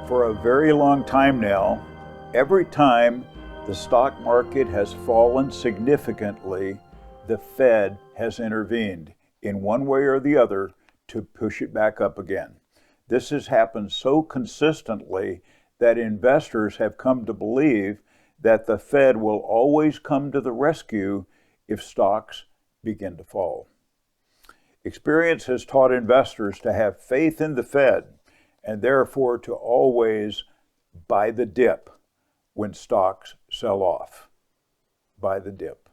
For a very long time now, every time the stock market has fallen significantly, the Fed has intervened in one way or the other to push it back up again. This has happened so consistently that investors have come to believe that the Fed will always come to the rescue if stocks begin to fall. Experience has taught investors to have faith in the Fed and therefore to always buy the dip when stocks sell off. Buy the dip.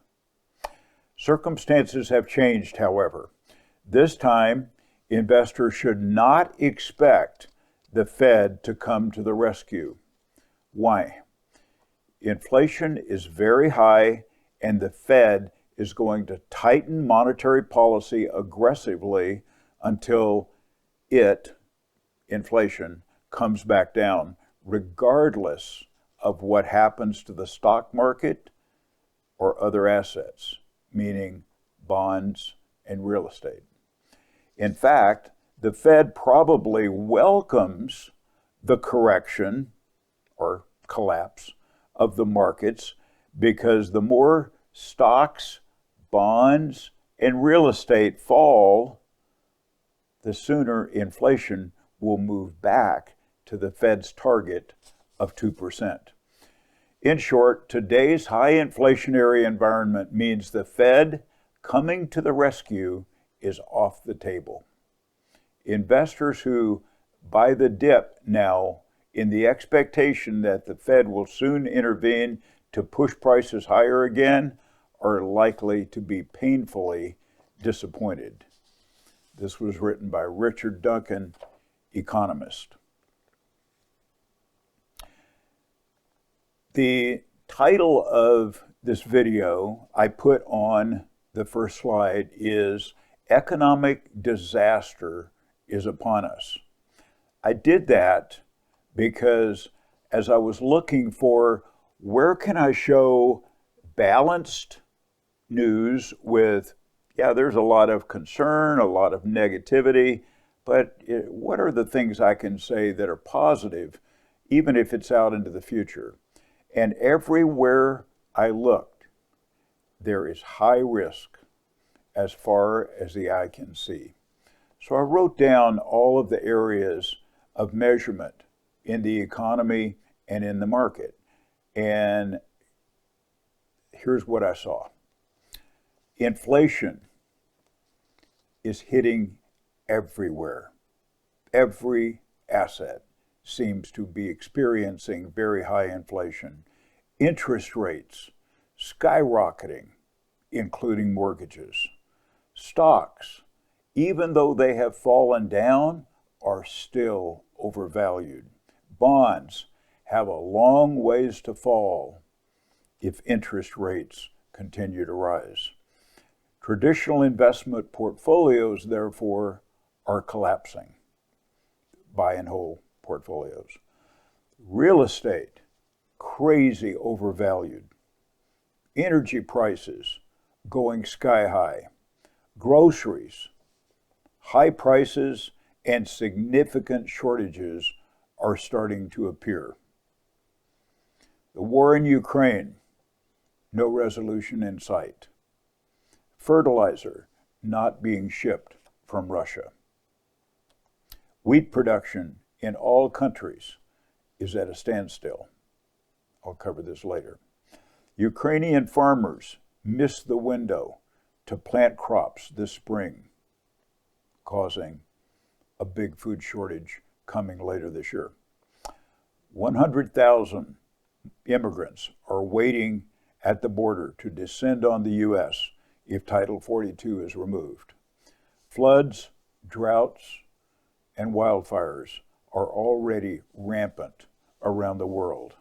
Circumstances have changed, however. This time, investors should not expect the Fed to come to the rescue. Why? Inflation is very high, and the Fed is going to tighten monetary policy aggressively until inflation, comes back down, regardless of what happens to the stock market or other assets, meaning bonds and real estate. In fact, the Fed probably welcomes the correction or collapse of the markets because the more stocks, bonds, and real estate fall, the sooner inflation will move back to the Fed's target of 2%. In short, today's high inflationary environment means the Fed coming to the rescue is off the table. Investors who buy the dip now in the expectation that the Fed will soon intervene to push prices higher again are likely to be painfully disappointed. This was written by Richard Duncan, economist. The title of this video I put on the first slide is Economic Disaster is Upon Us. I did that because as I was looking for where can I show balanced news with, there's a lot of concern, a lot of negativity, but what are the things I can say that are positive, even if it's out into the future? And everywhere I looked, there is high risk as far as the eye can see. So I wrote down all of the areas of measurement in the economy and in the market. And here's what I saw. Inflation is hitting everywhere. Every asset seems to be experiencing very high inflation. Interest rates skyrocketing, including mortgages. Stocks, even though they have fallen down, are still overvalued. Bonds have a long ways to fall if interest rates continue to rise. Traditional investment portfolios, therefore, are collapsing. Buy and hold portfolios. Real estate, crazy overvalued. Energy prices going sky high. Groceries, high prices and significant shortages are starting to appear. The war in Ukraine, no resolution in sight. Fertilizer not being shipped from Russia. Wheat production in all countries is at a standstill. I'll cover this later. Ukrainian farmers missed the window to plant crops this spring, causing a big food shortage coming later this year. 100,000 immigrants are waiting at the border to descend on the U.S. if Title 42 is removed. Floods, droughts, and wildfires are already rampant around the world.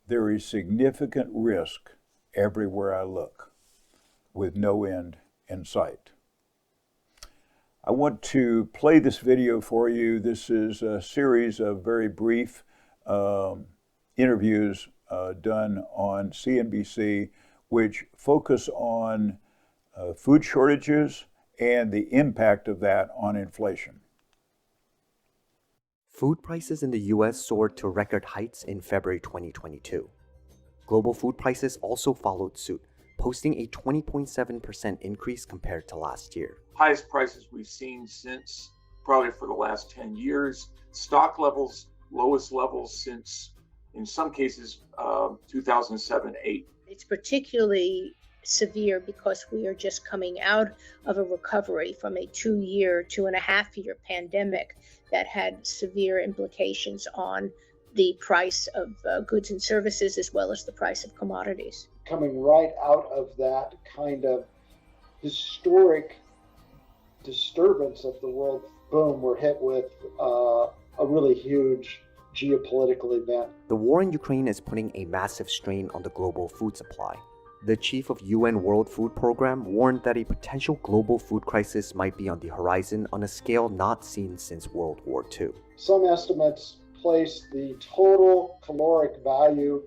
There is significant risk everywhere I look, with no end in sight. I want to play this video for you. This is a series of very brief interviews done on CNBC, which focus on food shortages and the impact of that on inflation. Food prices in the US soared to record heights in February 2022. Global food prices also followed suit, posting a 20.7% increase compared to last year. Highest prices we've seen since probably for the last 10 years. Stock levels, lowest levels since, in some cases, 2007-8. It's particularly severe because we are just coming out of a recovery from a 2.5 year pandemic that had severe implications on the price of goods and services as well as the price of commodities. Coming right out of that kind of historic disturbance of the world, boom, we're hit with a really huge geopolitical event. The war in Ukraine is putting a massive strain on the global food supply. The chief of UN World Food Program warned that a potential global food crisis might be on the horizon on a scale not seen since World War II. Some estimates place the total caloric value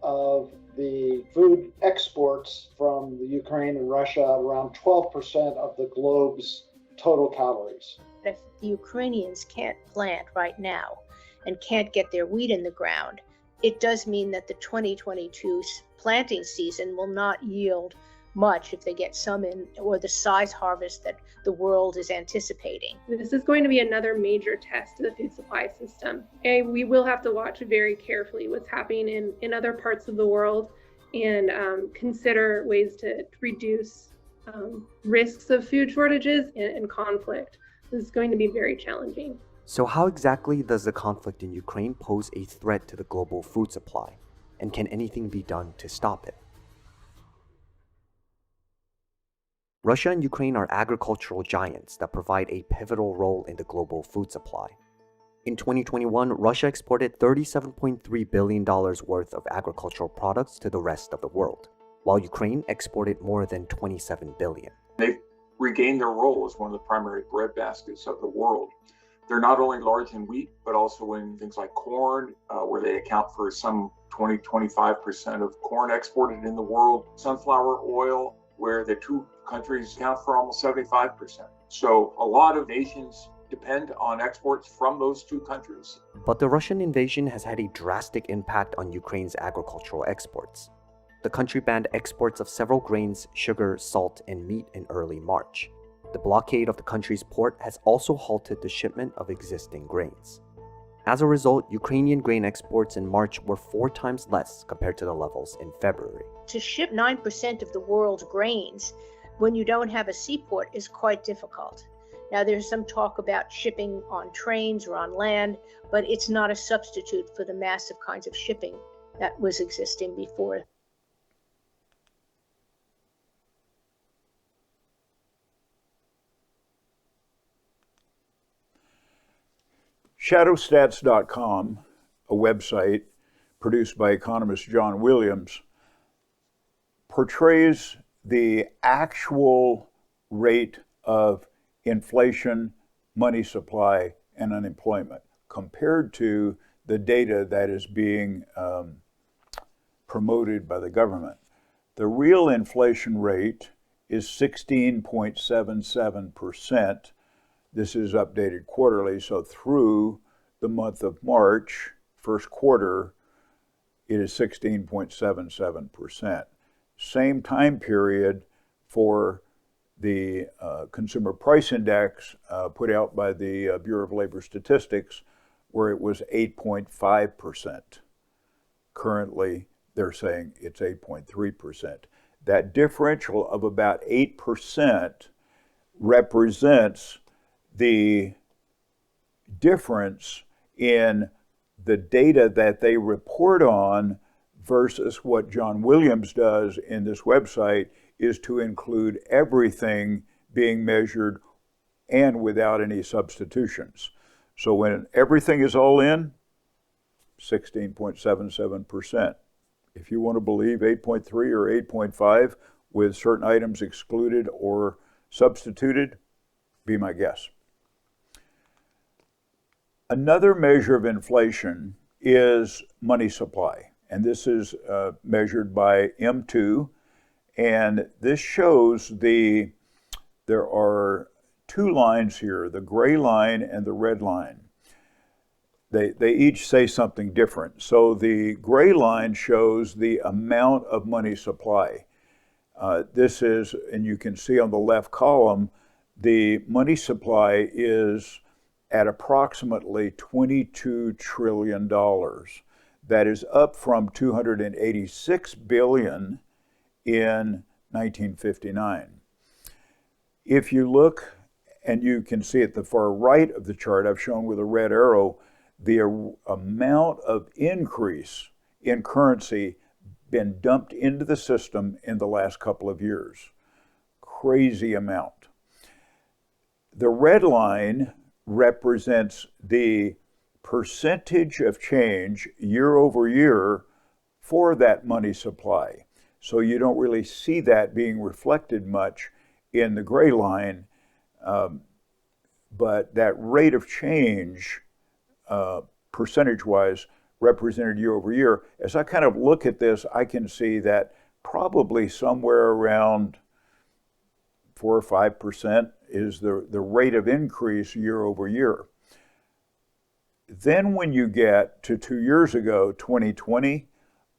of the food exports from the Ukraine and Russia at around 12% of the globe's total calories. If the Ukrainians can't plant right now and can't get their wheat in the ground, it does mean that the 2022 planting season will not yield much if they get some in, or the size harvest that the world is anticipating. This is going to be another major test to the food supply system. And we will have to watch very carefully what's happening in other parts of the world and consider ways to reduce risks of food shortages and conflict. This is going to be very challenging. So how exactly does the conflict in Ukraine pose a threat to the global food supply? And can anything be done to stop it? Russia and Ukraine are agricultural giants that provide a pivotal role in the global food supply. In 2021, Russia exported $37.3 billion worth of agricultural products to the rest of the world, while Ukraine exported more than $27 billion. They've regained their role as one of the primary breadbaskets of the world. They're not only large in wheat, but also in things like corn, where they account for some 20-25% of corn exported in the world, sunflower oil, where the two countries account for almost 75%. So a lot of nations depend on exports from those two countries. But the Russian invasion has had a drastic impact on Ukraine's agricultural exports. The country banned exports of several grains, sugar, salt, and meat in early March. The blockade of the country's port has also halted the shipment of existing grains. As a result, Ukrainian grain exports in March were 4 times less compared to the levels in February. To ship 9% of the world's grains when you don't have a seaport is quite difficult. Now, there's some talk about shipping on trains or on land, but it's not a substitute for the massive kinds of shipping that was existing before. Shadowstats.com, a website produced by economist John Williams, portrays the actual rate of inflation, money supply, and unemployment compared to the data that is being promoted by the government. The real inflation rate is 16.77%. This is updated quarterly, so through the month of March, first quarter, it is 16.77%. Same time period for the Consumer Price Index put out by the Bureau of Labor Statistics, where it was 8.5%. Currently, they're saying it's 8.3%. That differential of about 8% represents the difference in the data that they report on versus what John Williams does in this website is to include everything being measured and without any substitutions. So when everything is all in, 16.77%. If you want to believe 8.3 or 8.5 with certain items excluded or substituted, be my guest. Another measure of inflation is money supply, and this is measured by M2, and this shows there are 2 lines here, the gray line and the red line. They each say something different. So the gray line shows the amount of money supply. This is, and you can see on the left column, the money supply is at approximately $22 trillion. That is up from $286 billion in 1959. If you look, and you can see at the far right of the chart, I've shown with a red arrow, the amount of increase in currency been dumped into the system in the last couple of years. Crazy amount. The red line represents the percentage of change year over year for that money supply. So you don't really see that being reflected much in the gray line, but that rate of change, percentage-wise, represented year over year. As I kind of look at this, I can see that probably somewhere around 4 or 5% is the rate of increase year over year. Then when you get to 2 years ago, 2020,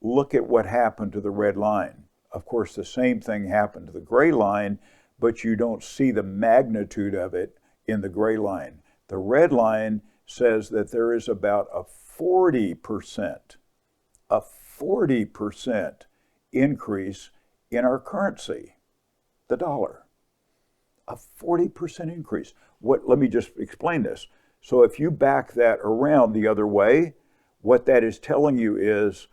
look at what happened to the red line. Of course, the same thing happened to the gray line, but you don't see the magnitude of it in the gray line. The red line says that there is about a 40% increase in our currency, the dollar. A 40% increase. Let me just explain this. So if you back that around the other way, what that is telling you is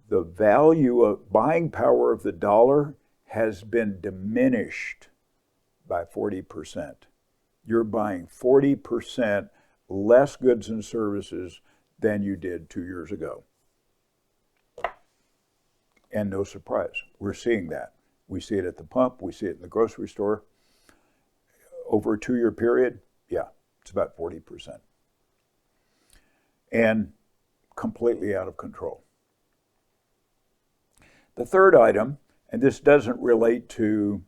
the value of buying power of the dollar has been diminished by 40%. You're buying 40% less goods and services than you did 2 years ago. And no surprise, we're seeing that. We see it at the pump, we see it in the grocery store. Over a 2-year period, yeah, it's about 40%. And completely out of control. The third item, and this doesn't relate to,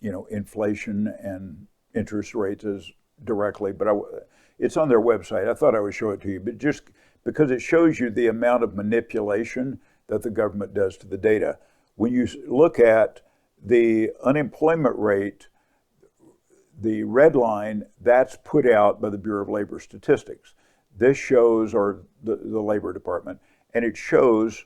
inflation and interest rates as directly, but it's on their website. I thought I would show it to you, but just because it shows you the amount of manipulation that the government does to the data. When you look at the unemployment rate, the red line, that's put out by the Bureau of Labor Statistics. This shows, or the Labor Department, and it shows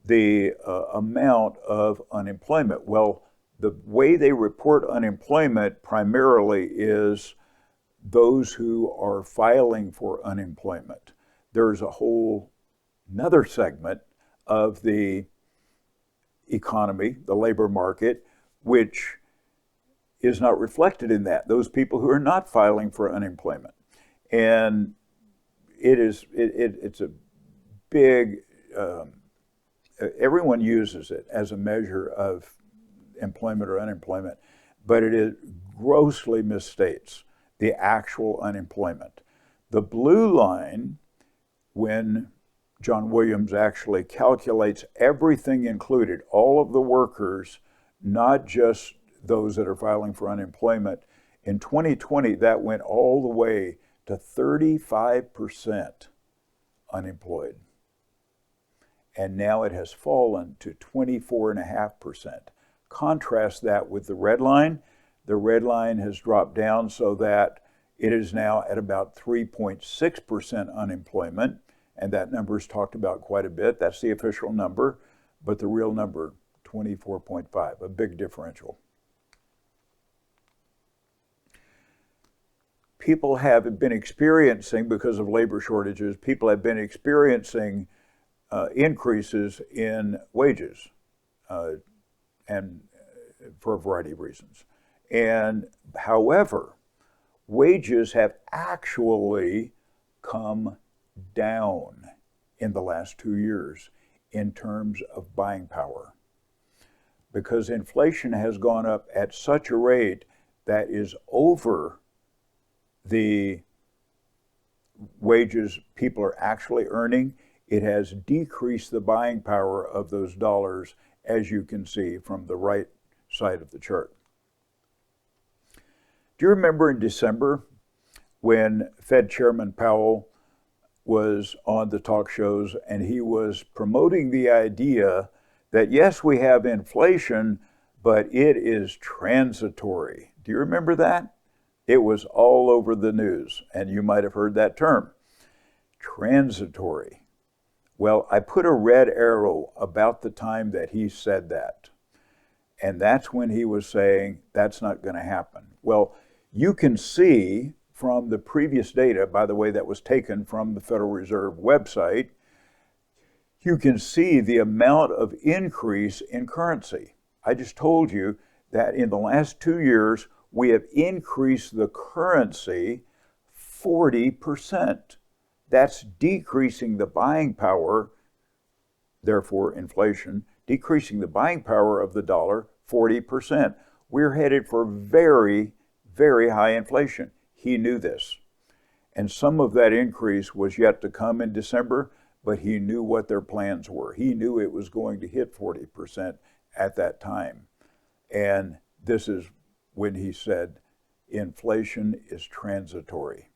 the amount of unemployment. Well, the way they report unemployment primarily is those who are filing for unemployment. There's a whole another segment of the economy, the labor market, which is not reflected in that. Those people who are not filing for unemployment. And it's a big, everyone uses it as a measure of employment or unemployment, but it grossly misstates the actual unemployment. The blue line, when John Williams actually calculates everything included, all of the workers, not just those that are filing for unemployment, in 2020, that went all the way to 35% unemployed. And now it has fallen to 24.5%. Contrast that with the red line. The red line has dropped down so that it is now at about 3.6% unemployment, and that number is talked about quite a bit. That's the official number, but the real number, 24.5, a big differential. People have been experiencing, because of labor shortages, people have been experiencing increases in wages, and for a variety of reasons. And however, wages have actually come down in the last 2 years in terms of buying power, because inflation has gone up at such a rate that is over the wages people are actually earning. It has decreased the buying power of those dollars, as you can see from the right side of the chart. Do you remember in December when Fed Chairman Powell was on the talk shows, and he was promoting the idea that yes, we have inflation, but it is transitory. Do you remember that? It was all over the news, and you might have heard that term, transitory. Well, I put a red arrow about the time that he said that, and that's when he was saying that's not going to happen. Well, you can see from the previous data, by the way, that was taken from the Federal Reserve website, you can see the amount of increase in currency. I just told you that in the last 2 years, we have increased the currency 40%. That's decreasing the buying power, therefore inflation, decreasing the buying power of the dollar 40%. We're headed for very, very high inflation. He knew this. And some of that increase was yet to come in December, but he knew what their plans were. He knew it was going to hit 40% at that time. And this is when he said, inflation is transitory.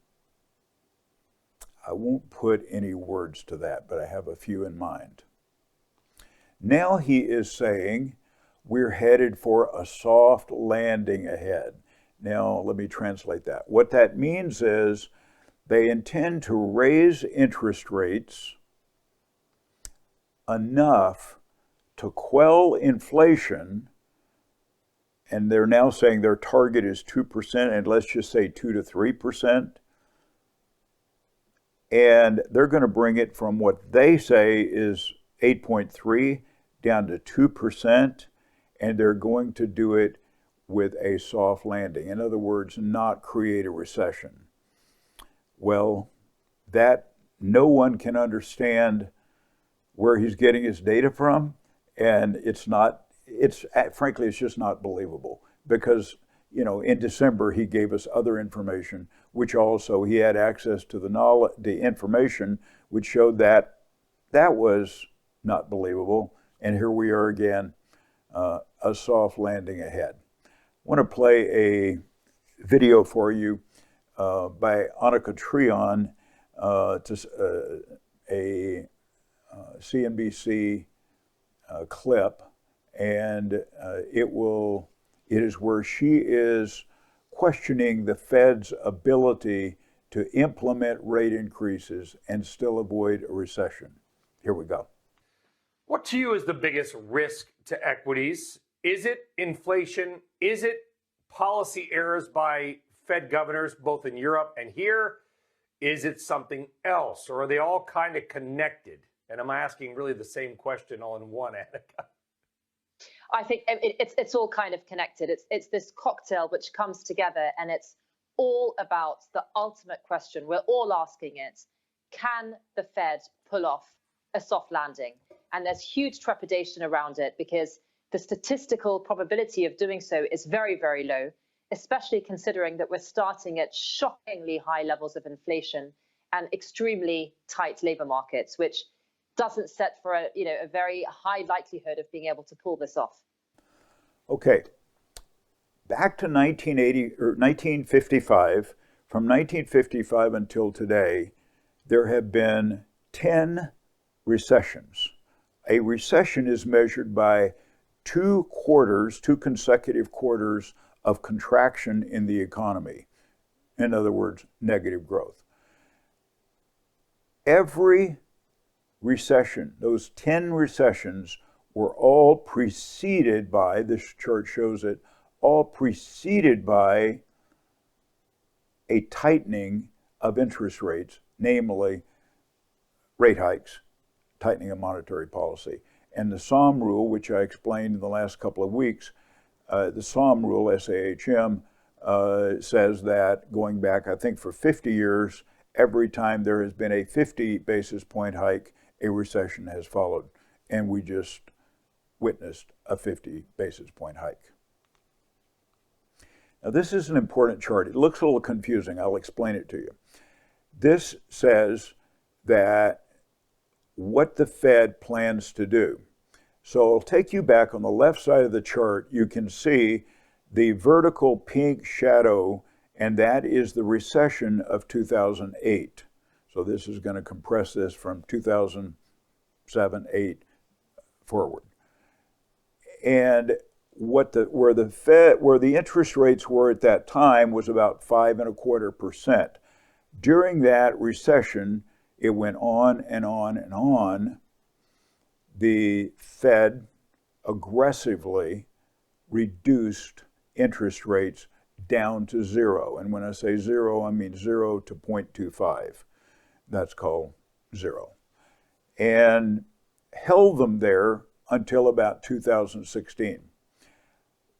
I won't put any words to that, but I have a few in mind. Now he is saying, we're headed for a soft landing ahead. Now, let me translate that. What that means is they intend to raise interest rates enough to quell inflation, and they're now saying their target is 2%, and let's just say 2 to 3%. And they're going to bring it from what they say is 8.3 down to 2%, and they're going to do it with a soft landing. In other words, not create a recession. Well, that no one can understand where he's getting his data from, and frankly, it's just not believable, because, you know, in December he gave us other information, which also he had access to the information which showed that that was not believable, and here we are again, a soft landing ahead. I want to play a video for you by Annika Trion, a CNBC clip, and it is where she is questioning the Fed's ability to implement rate increases and still avoid a recession. Here we go. What to you is the biggest risk to equities? Is it inflation? Is it policy errors by Fed governors, both in Europe and here? Is it something else? Or are they all kind of connected? And I'm asking really the same question all in one, Annika. I think it's all kind of connected. It's this cocktail which comes together, and it's all about the ultimate question. We're all asking it. Can the Fed pull off a soft landing? And there's huge trepidation around it because the statistical probability of doing so is very, very low, especially considering that we're starting at shockingly high levels of inflation and extremely tight labor markets, which doesn't set for a very high likelihood of being able to pull this off. Okay, back to 1980 or 1955. From 1955 until today, there have been 10 recessions. A recession is measured by 2 consecutive quarters of contraction in the economy. In other words, negative growth. Every recession, those 10 recessions, were all preceded by, this chart shows it, all preceded by a tightening of interest rates, namely rate hikes, tightening of monetary policy. And the SOM rule, which I explained in the last couple of weeks, the SOM rule, SAHM, says that going back, I think, for 50 years, every time there has been a 50 basis point hike, a recession has followed. And we just witnessed a 50 basis point hike. Now, this is an important chart. It looks a little confusing. I'll explain it to you. This says that what the Fed plans to do. So I'll take you back on the left side of the chart. You can see the vertical pink shadow, and that is the recession of 2008. So this is going to compress this from 2007, 8 forward. And where the interest rates were at that time was about 5.25%. During that recession, it went on and on and on. The Fed aggressively reduced interest rates down to zero. And when I say zero, I mean 0 to 0.25. That's called zero. And held them there until about 2016.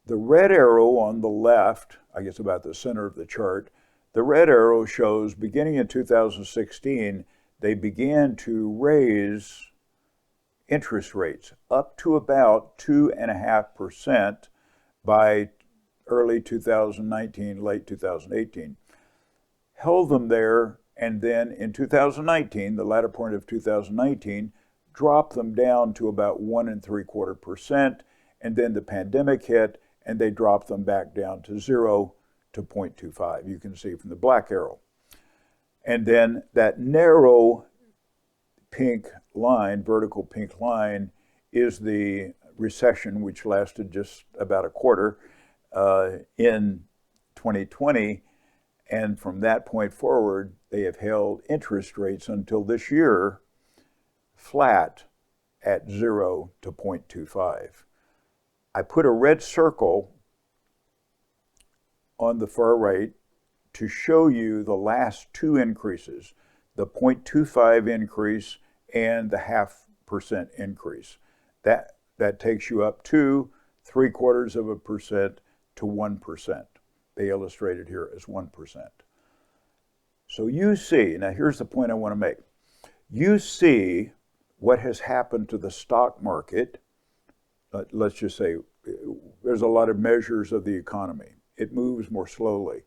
The red arrow on the left, I guess about the center of the chart, the red arrow shows beginning in 2016, they began to raise interest rates up to about 2.5% by early 2019, late 2018. Held them there, and then in 2019, the latter part of 2019, dropped them down to about 1.75%, and then the pandemic hit, and they dropped them back down to 0 to 0.25. You can see from the black arrow. And then that narrow pink line, vertical pink line, is the recession, which lasted just about a quarter in 2020. And from that point forward, they have held interest rates until this year flat at 0 to 0.25. I put a red circle on the far right to show you the last two increases, the 0.25 increase and the 0.5% increase. That takes you up to 0.75% to 1%. They illustrate it here as 1%. So you see, now here's the point I want to make. You see what has happened to the stock market. Let's just say there's a lot of measures of the economy. It moves more slowly.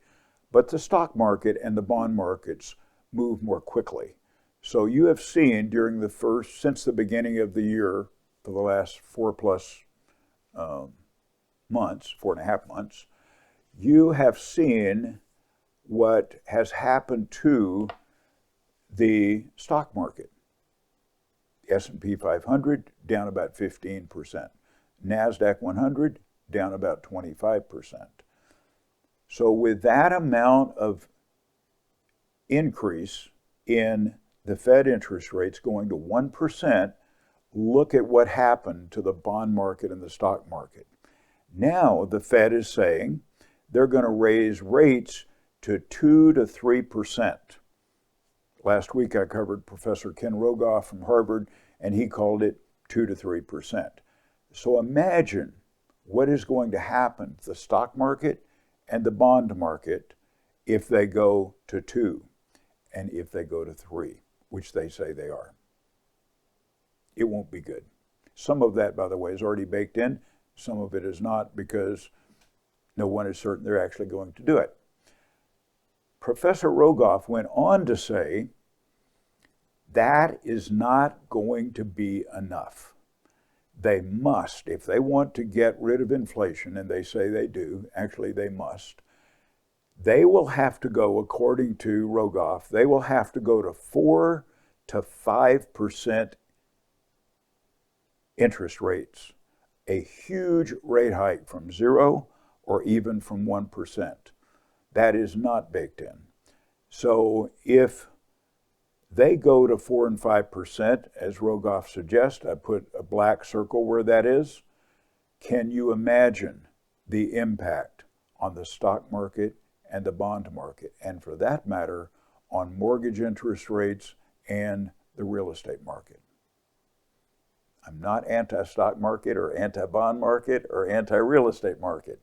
But the stock market and the bond markets move more quickly. So you have seen since the beginning of the year, for the last 4.5 months, you have seen what has happened to the stock market. S&P 500 down about 15%. NASDAQ 100 down about 25%. So with that amount of increase in the Fed interest rates going to 1%, look at what happened to the bond market and the stock market. Now the Fed is saying they're going to raise rates to 2 to 3%. Last week I covered Professor Ken Rogoff from Harvard, and he called it 2 to 3%. So imagine what is going to happen to the stock market and the bond market if they go to 2 and if they go to 3, which they say they are. It won't be good. Some of that, by the way, is already baked in. Some of it is not, because no one is certain they're actually going to do it. Professor Rogoff went on to say that is not going to be enough. They must, if they want to get rid of inflation, and they say they do, actually they must, they will have to go, according to Rogoff, they will have to go to 4 to 5% interest rates, a huge rate hike from 0 or even from 1%. That is not baked in. So if they go to 4 and 5%, as Rogoff suggests, I put a black circle where that is, can you imagine the impact on the stock market and the bond market, and for that matter, on mortgage interest rates and the real estate market? I'm not anti-stock market or anti-bond market or anti-real estate market.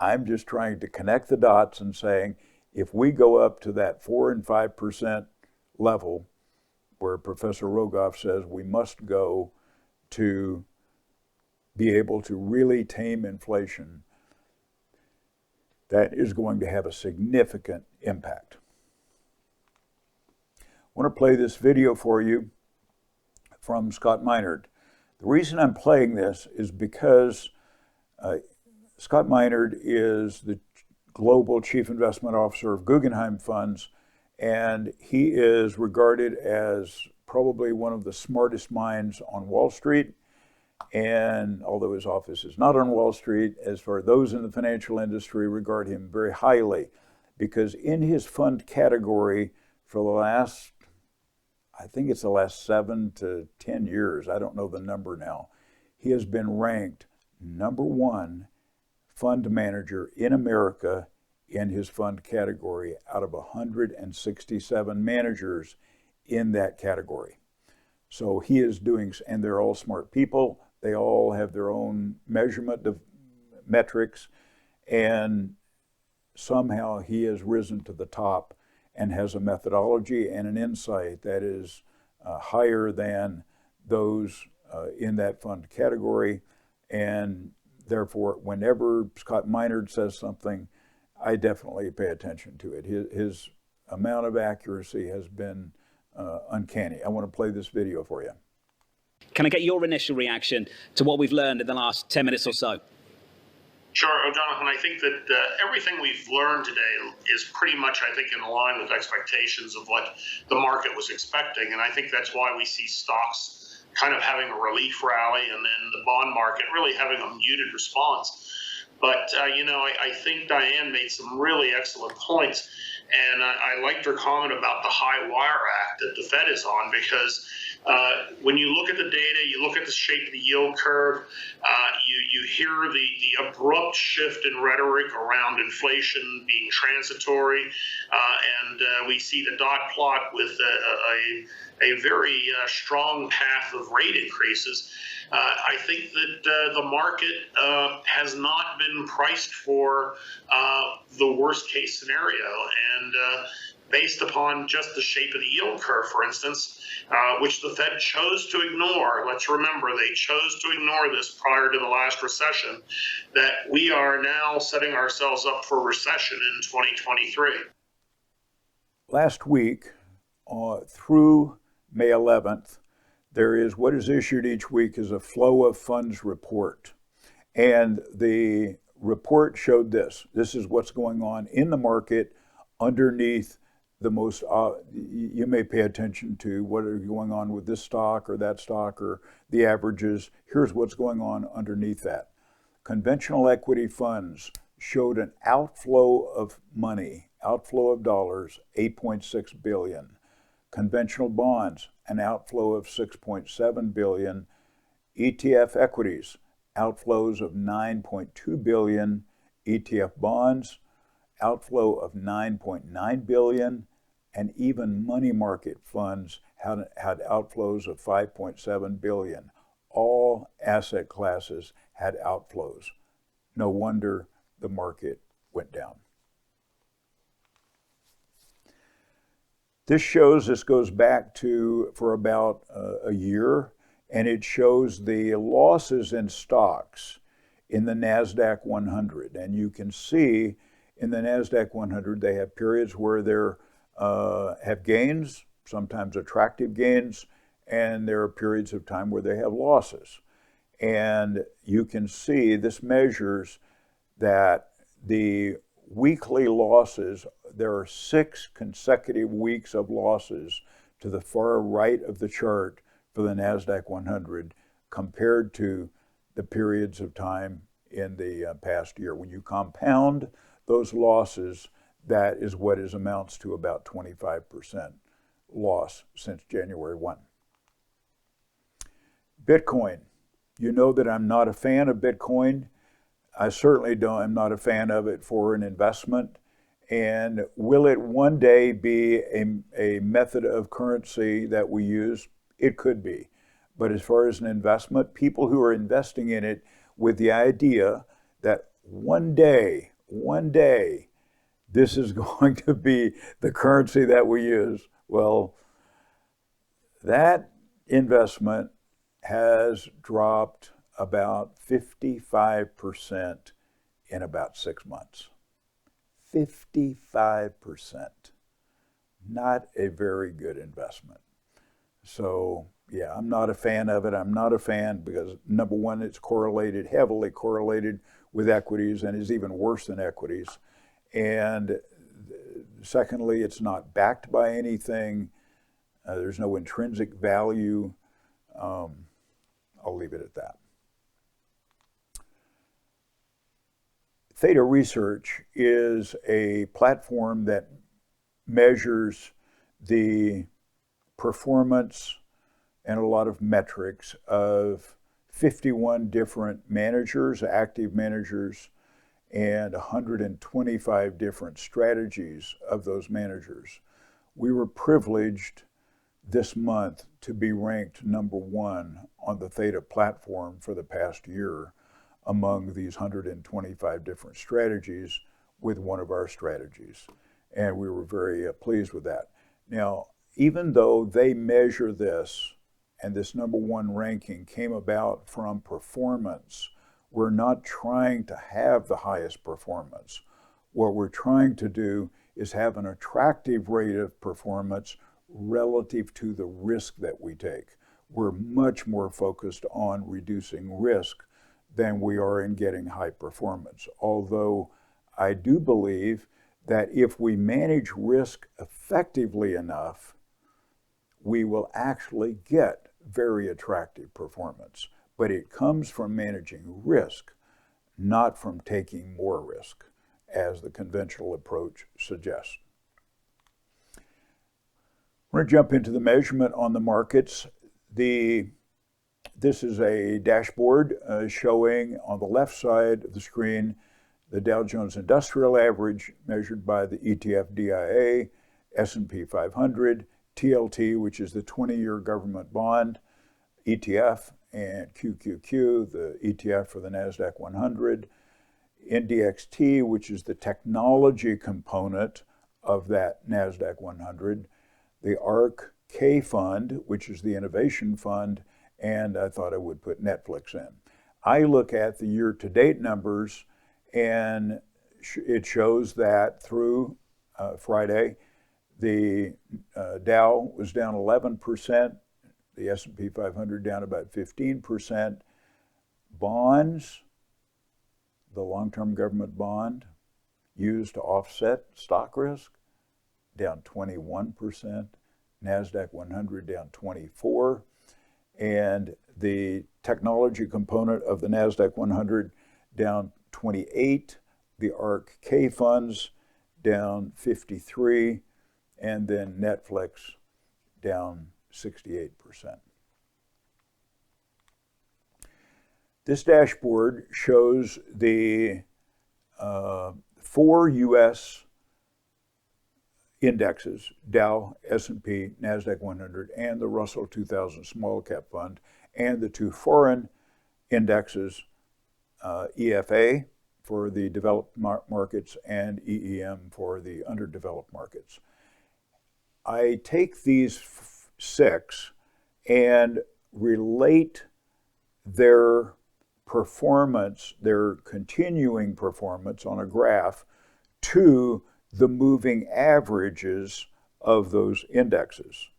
I'm just trying to connect the dots and saying, if we go up to that 4 and 5% level, where Professor Rogoff says we must go to be able to really tame inflation, that is going to have a significant impact. I want to play this video for you from Scott Minerd. The reason I'm playing this is because Scott Minerd is the Global Chief Investment Officer of Guggenheim Funds, And he is regarded as probably one of the smartest minds on Wall Street. And although his office is not on Wall Street, as far those in the financial industry regard him very highly, because in his fund category for the last, I think it's the last 7 to 10 years, I don't know the number now, he has been ranked #1 fund manager in America in his fund category out of 167 managers in that category. So he is doing, and they're all smart people. They all have their own measurement of metrics, and somehow he has risen to the top and has a methodology and an insight that is higher than those in that fund category. And therefore, whenever Scott Minerd says something, I definitely pay attention to it. His amount of accuracy has been uncanny. I want to play this video for you. Can I get your initial reaction to what we've learned in the last 10 minutes or so? Sure, Jonathan. I think that everything we've learned today is pretty much, I think, in line with expectations of what the market was expecting. And I think that's why we see stocks kind of having a relief rally and then the bond market really having a muted response. But, I think Diane made some really excellent points. And I liked her comment about the high wire act that the Fed is on, because when you look at the data, you look at the shape of the yield curve, you hear the abrupt shift in rhetoric around inflation being transitory, and we see the dot plot with a very strong path of rate increases. I think that the market has not been priced for the worst case scenario, and based upon just the shape of the yield curve, for instance, which the Fed chose to ignore. Let's remember, they chose to ignore this prior to the last recession, that we are now setting ourselves up for a recession in 2023. Last week, through May 11th, there is what is issued each week is a flow of funds report. And the report showed this. This is what's going on in the market underneath the most, you may pay attention to what are going on with this stock or that stock or the averages. Here's what's going on underneath that. Conventional equity funds showed an outflow of money, outflow of dollars, 8.6 billion. Conventional bonds, an outflow of 6.7 billion. ETF equities, outflows of 9.2 billion. ETF bonds, outflow of 9.9 billion. And even money market funds had outflows of 5.7 billion. All asset classes had outflows. No wonder the market went down. This goes back to for about a year, and it shows the losses in stocks in the NASDAQ 100. And you can see in the NASDAQ 100, they have periods where they're have gains, sometimes attractive gains, and there are periods of time where they have losses. And you can see this measures that the weekly losses, there are 6 consecutive weeks of losses to the far right of the chart for the NASDAQ 100 compared to the periods of time in the past year. When you compound those losses, that is what amounts to about 25% loss since January 1. Bitcoin. You know that I'm not a fan of Bitcoin. I certainly am not a fan of it for an investment. And will it one day be a method of currency that we use? It could be. But as far as an investment, people who are investing in it with the idea that one day, this is going to be the currency that we use. Well, that investment has dropped about 55% in about 6 months. 55%. Not a very good investment. So, yeah, I'm not a fan of it. I'm not a fan because, number one, it's heavily correlated with equities and is even worse than equities. And Secondly, it's not backed by anything. There's no intrinsic value. I'll leave it at that. Theta Research is a platform that measures the performance and a lot of metrics of 51 different managers, active managers, and 125 different strategies of those managers. We were privileged this month to be ranked #1 on the Theta platform for the past year among these 125 different strategies with one of our strategies. And we were very pleased with that. Now, even though they measure this, and this #1 ranking came about from performance, we're not trying to have the highest performance. What we're trying to do is have an attractive rate of performance relative to the risk that we take. We're much more focused on reducing risk than we are in getting high performance. Although I do believe that if we manage risk effectively enough, we will actually get very attractive performance. But it comes from managing risk, not from taking more risk, as the conventional approach suggests. We're going to jump into the measurement on the markets. This is a dashboard showing on the left side of the screen the Dow Jones Industrial Average measured by the ETF DIA, S&P 500, TLT, which is the 20-year government bond ETF, and QQQ, the ETF for the NASDAQ 100, NDXT, which is the technology component of that NASDAQ 100, the ARK K fund, which is the innovation fund, and I thought I would put Netflix in. I look at the year-to-date numbers, and it shows that through Friday, the Dow was down 11%, the S&P 500 down about 15%. Bonds, the long-term government bond used to offset stock risk, down 21%. NASDAQ 100 down 24%. And the technology component of the NASDAQ 100 down 28%. The ARK K funds down 53%. And then Netflix down 68%. This dashboard shows the 4 U.S. indexes, Dow, S&P, NASDAQ 100, and the Russell 2000 Small Cap Fund, and the 2 foreign indexes, EFA for the developed markets and EEM for the underdeveloped markets. I take these 6 and relate their performance, their continuing performance on a graph, to the moving averages of those indexes.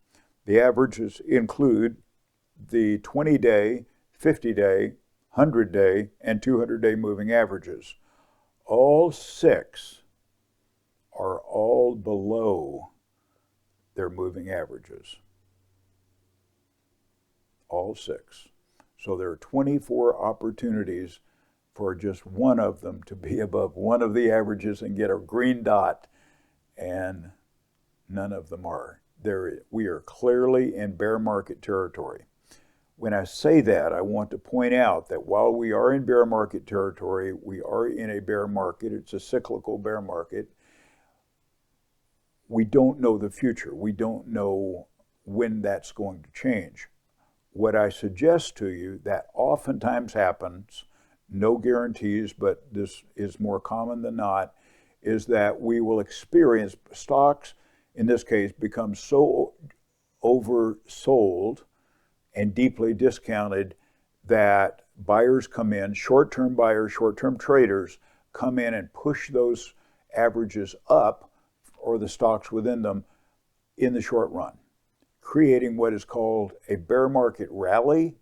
The averages include the 20-day, 50-day, 100-day, and 200-day moving averages. All 6 are all below their moving averages. All 6. So there are 24 opportunities for just one of them to be above one of the averages and get a green dot, and none of them are. We are clearly in bear market territory. When I say that, I want to point out that while we are in bear market territory, we are in a bear market. It's a cyclical bear market. We don't know the future. We don't know when that's going to change. What I suggest to you that oftentimes happens, no guarantees, but this is more common than not, is that we will experience stocks, in this case, become so oversold and deeply discounted that buyers come in, short-term buyers, short-term traders, come in and push those averages up, or the stocks within them, in the short run, creating what is called a bear market rally,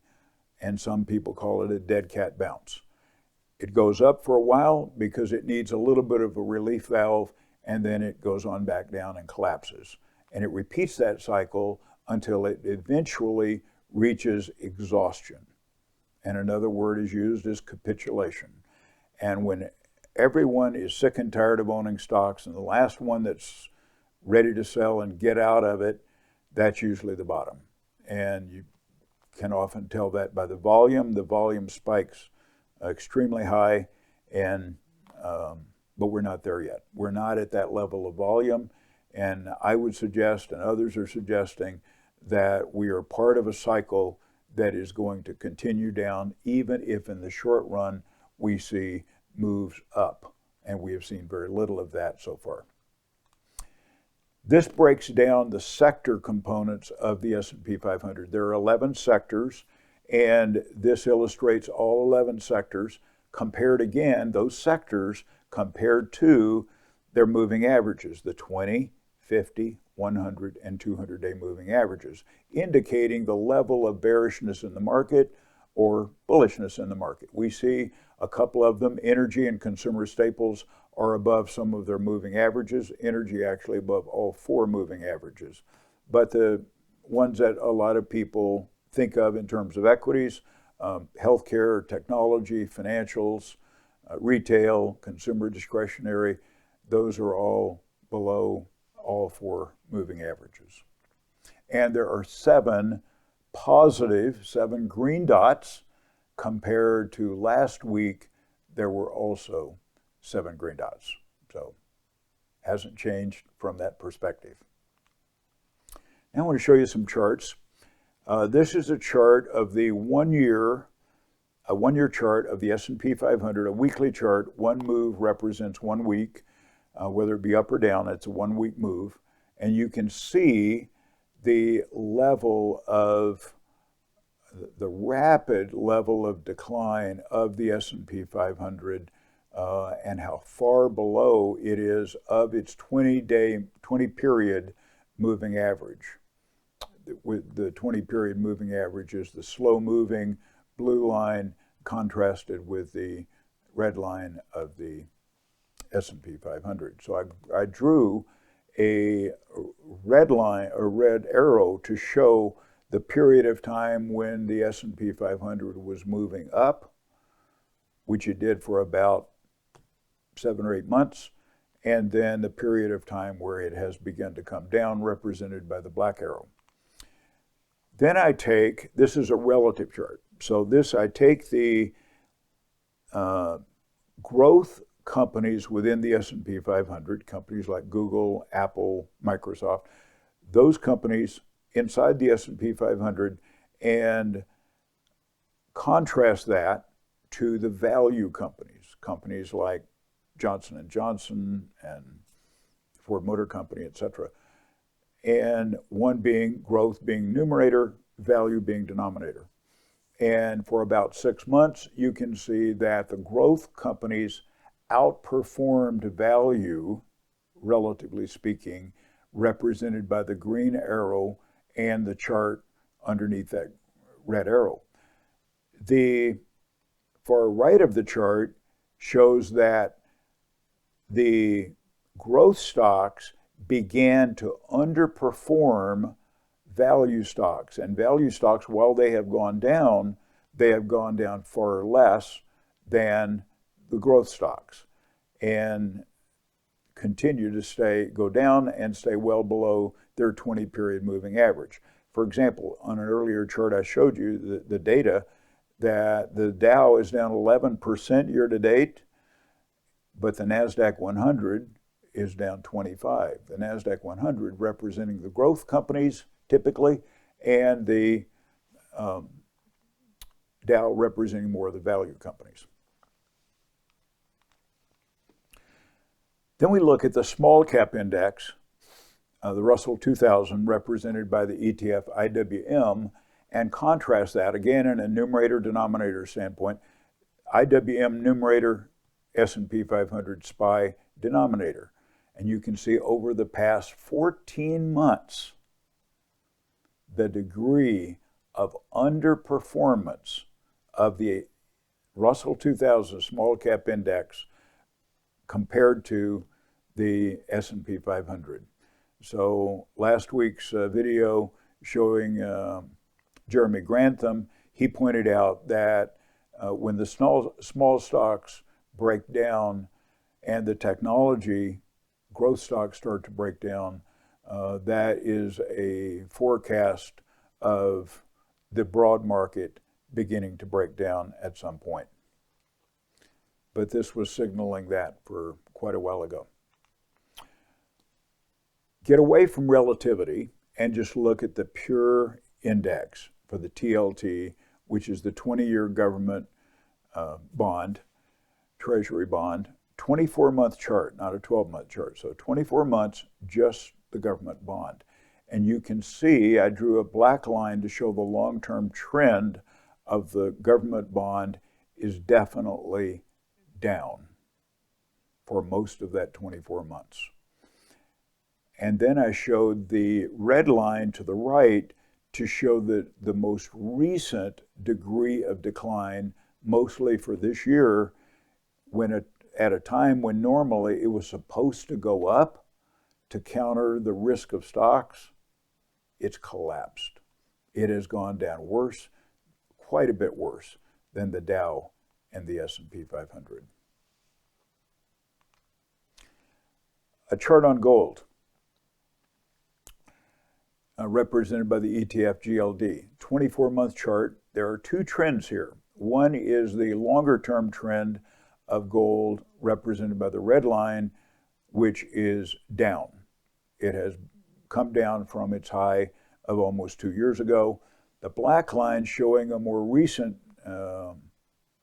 and some people call it a dead cat bounce. It goes up for a while because it needs a little bit of a relief valve, and then it goes on back down and collapses. And it repeats that cycle until it eventually reaches exhaustion. And another word is used as capitulation. And when everyone is sick and tired of owning stocks, and the last one that's ready to sell and get out of it, that's usually the bottom. And you can often tell that by the volume. The volume spikes extremely high, and but we're not there yet. We're not at that level of volume, and I would suggest, and others are suggesting, that we are part of a cycle that is going to continue down, even if in the short run we see moves up, and we have seen very little of that so far. This breaks down the sector components of the S&P 500. There are 11 sectors, and this illustrates all 11 sectors compared again, those sectors compared to their moving averages, the 20, 50, 100, and 200-day moving averages, indicating the level of bearishness in the market or bullishness in the market. We see a couple of them, energy and consumer staples, are above some of their moving averages. Energy actually above all 4 moving averages. But the ones that a lot of people think of in terms of equities, healthcare, technology, financials, retail, consumer discretionary, those are all below all 4 moving averages. And there are 7 positive, 7 green dots, compared to last week, there were also 7 green dots. So hasn't changed from that perspective. Now I want to show you some charts. This is a chart of the one-year chart of the S&P 500, a weekly chart. One move represents 1 week, whether it be up or down, it's a 1-week move. And you can see the level of, the rapid level of decline of the S&P 500 and how far below it is of its 20-period moving average. With the 20-period moving average is the slow-moving blue line contrasted with the red line of the S&P 500. So I drew a red line, a red arrow, to show the period of time when the S&P 500 was moving up, which it did for about 7 or 8 months, and then the period of time where it has begun to come down, represented by the black arrow. Then I take, this is a relative chart, so this, I take the growth companies within the S&P 500, companies like Google, Apple, Microsoft, those companies inside the S&P 500, and contrast that to the value companies, companies like Johnson & Johnson and Ford Motor Company, etc. And one being growth being numerator, value being denominator. And for about 6 months, you can see that the growth companies outperformed value, relatively speaking, represented by the green arrow and the chart underneath that red arrow. The far right of the chart shows that the growth stocks began to underperform value stocks. And value stocks, while they have gone down far less than the growth stocks, and continue to go down and stay well below their 20-period moving average. For example, on an earlier chart I showed you the data that the Dow is down 11% year to date, but the NASDAQ 100 is down 25. The NASDAQ 100 representing the growth companies typically, and the Dow representing more of the value companies. Then we look at the small cap index, the Russell 2000, represented by the ETF IWM, and contrast that again in a numerator-denominator standpoint. IWM numerator, S&P 500 SPY denominator. And you can see over the past 14 months, the degree of underperformance of the Russell 2000 small cap index compared to the S&P 500. So last week's video showing Jeremy Grantham, he pointed out that when the small stocks break down and the technology growth stocks start to break down, that is a forecast of the broad market beginning to break down at some point. But this was signaling that for quite a while ago. Get away from relativity and just look at the pure index for the TLT, which is the 20-year government bond, treasury bond, 24-month chart, not a 12-month chart. So 24 months, just the government bond. And you can see, I drew a black line to show the long-term trend of the government bond is definitely down for most of that 24 months. And then I showed the red line to the right to show the most recent degree of decline, mostly for this year, when at a time when normally it was supposed to go up to counter the risk of stocks. It's collapsed. It has gone down worse, quite a bit worse than the Dow and the S&P 500. A chart on gold, represented by the ETF GLD. 24-month chart. There are two trends here. One is the longer-term trend of gold, represented by the red line, which is down. It has come down from its high of almost 2 years ago. The black line showing a more recent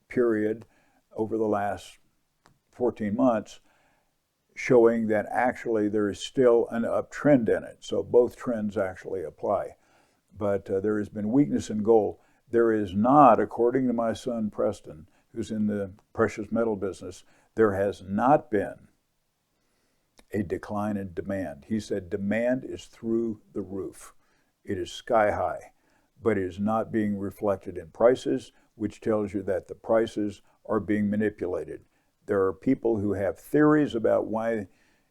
period over the last 14 months, showing that actually there is still an uptrend in it. So both trends actually apply. But there has been weakness in gold. There is not, according to my son Preston, who's in the precious metal business, there has not been a decline in demand. He said demand is through the roof. It is sky high, but it is not being reflected in prices, which tells you that the prices are being manipulated. There are people who have theories about why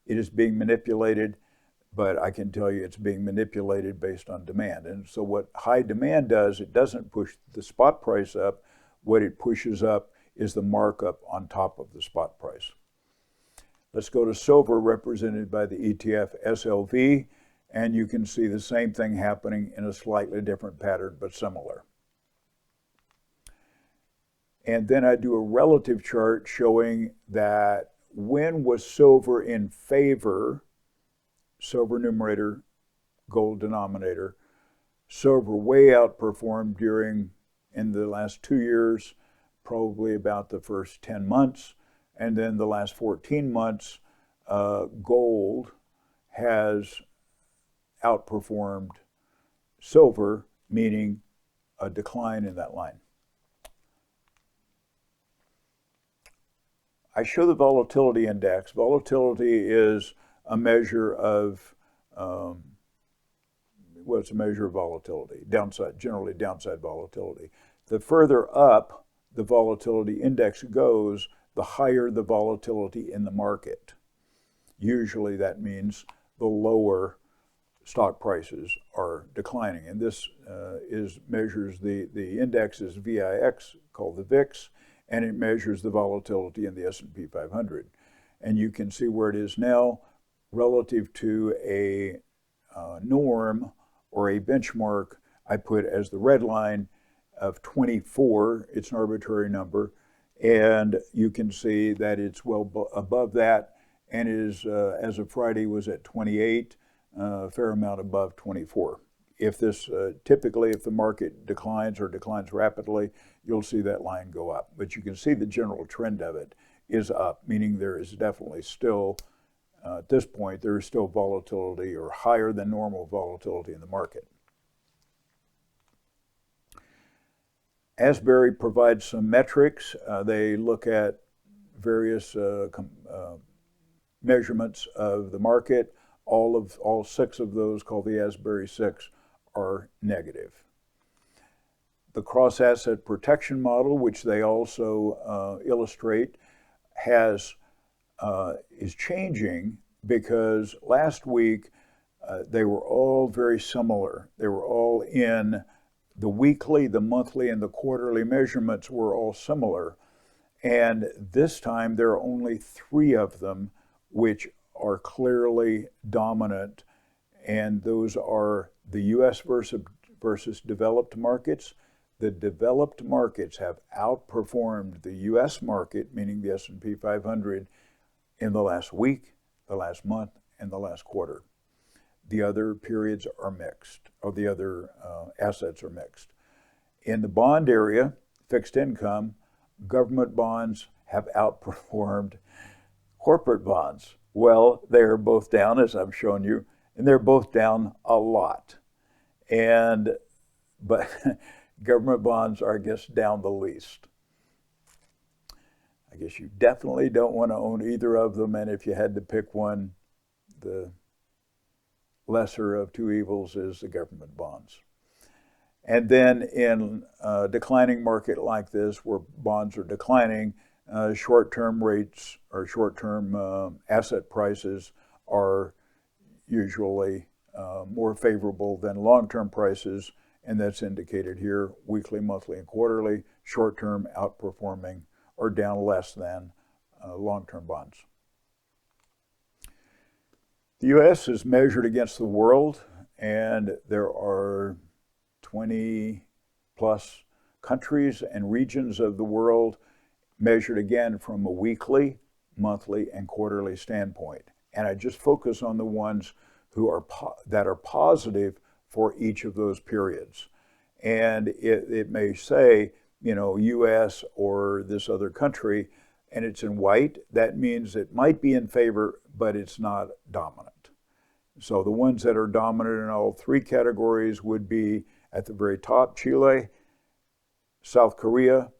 it is being manipulated, but I can tell you it's being manipulated based on demand. And so what high demand does, it doesn't push the spot price up. What it pushes up is the markup on top of the spot price. Let's go to silver, represented by the ETF SLV, and you can see the same thing happening in a slightly different pattern, but similar. And then I do a relative chart showing that when was silver in favor, silver numerator, gold denominator, silver way outperformed in the last 2 years, probably about the first 10 months. And then the last 14 months, gold has outperformed silver, meaning a decline in that line. I show the volatility index. Volatility is a measure of, it's a measure of volatility, generally downside volatility. The further up the volatility index goes, the higher the volatility in the market. Usually that means the lower stock prices are declining. And this measures the index is VIX, called the VIX, and it measures the volatility in the S&P 500. And you can see where it is now relative to a norm or a benchmark I put as the red line of 24. It's an arbitrary number. And you can see that it's well above that, and is, as of Friday, was at 28, a fair amount above 24. If this, typically, if the market declines or declines rapidly, you'll see that line go up. But you can see the general trend of it is up, meaning there is definitely still, at this point, there is still volatility or higher than normal volatility in the market. Asbury provides some metrics. They look at various measurements of the market. All 6 of those, called the Asbury 6, are negative. The cross-asset protection model, which they also illustrate, is changing because last week they were all very similar. They were all in the weekly, the monthly, and the quarterly measurements were all similar. And this time there are only 3 of them which are clearly dominant, and those are the U.S. versus developed markets. The developed markets have outperformed the U.S. market, meaning the S&P 500, in the last week, the last month, and the last quarter. The other periods are mixed, or the other assets are mixed. In the bond area, fixed income, government bonds have outperformed corporate bonds. Well, they are both down, as I've shown you, and they're both down a lot. But government bonds are, I guess, down the least. I guess you definitely don't want to own either of them, and if you had to pick one, the lesser of 2 evils is the government bonds. And then in a declining market like this, where bonds are declining, short-term rates or short-term asset prices are usually more favorable than long-term prices, and that's indicated here, weekly, monthly, and quarterly, short-term outperforming or down less than long-term bonds. The U.S. is measured against the world, and there are 20 plus countries and regions of the world measured again from a weekly, monthly, and quarterly standpoint. And I just focus on the ones who are that are positive for each of those periods. And it may say, you know, U.S. or this other country, and it's in white. That means it might be in favor, but it's not dominant. So the ones that are dominant in all 3 categories would be at the very top, Chile, South Korea,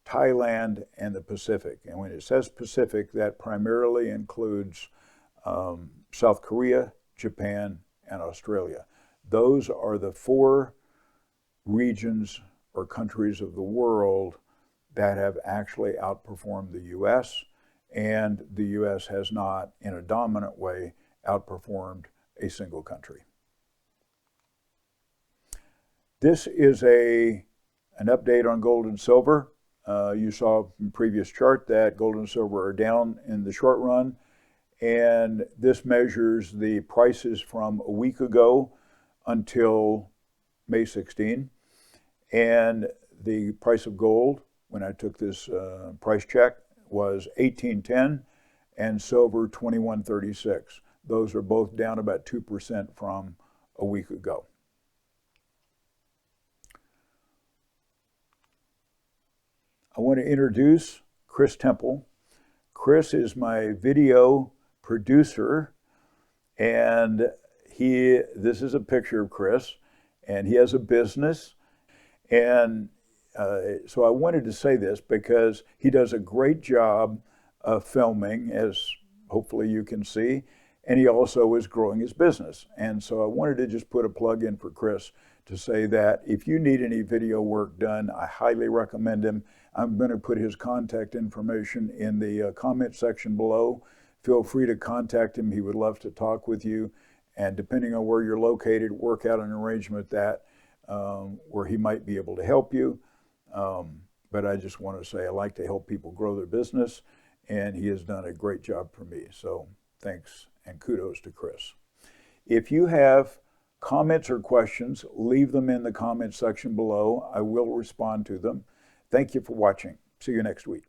Thailand, and the Pacific. And when it says Pacific, that primarily includes South Korea, Japan, and Australia. Those are the 4 regions or countries of the world that have actually outperformed the U.S., and the U.S. has not, in a dominant way, outperformed a single country. This is an update on gold and silver. You saw from the previous chart that gold and silver are down in the short run, and this measures the prices from a week ago until May 16. And the price of gold, when I took this price check, was $18.10, and silver $21.36. Those are both down about 2% from a week ago. I want to introduce Chris Tempel. Chris is my video producer, and this is a picture of Chris, and he has a business. And so I wanted to say this because he does a great job of filming, as hopefully you can see, and he also is growing his business. And so I wanted to just put a plug in for Chris to say that if you need any video work done, I highly recommend him. I'm going to put his contact information in the comment section below. Feel free to contact him. He would love to talk with you. And depending on where you're located, work out an arrangement that where he might be able to help you. But I just want to say I like to help people grow their business, and he has done a great job for me. So thanks and kudos to Chris. If you have comments or questions, leave them in the comment section below. I will respond to them. Thank you for watching. See you next week.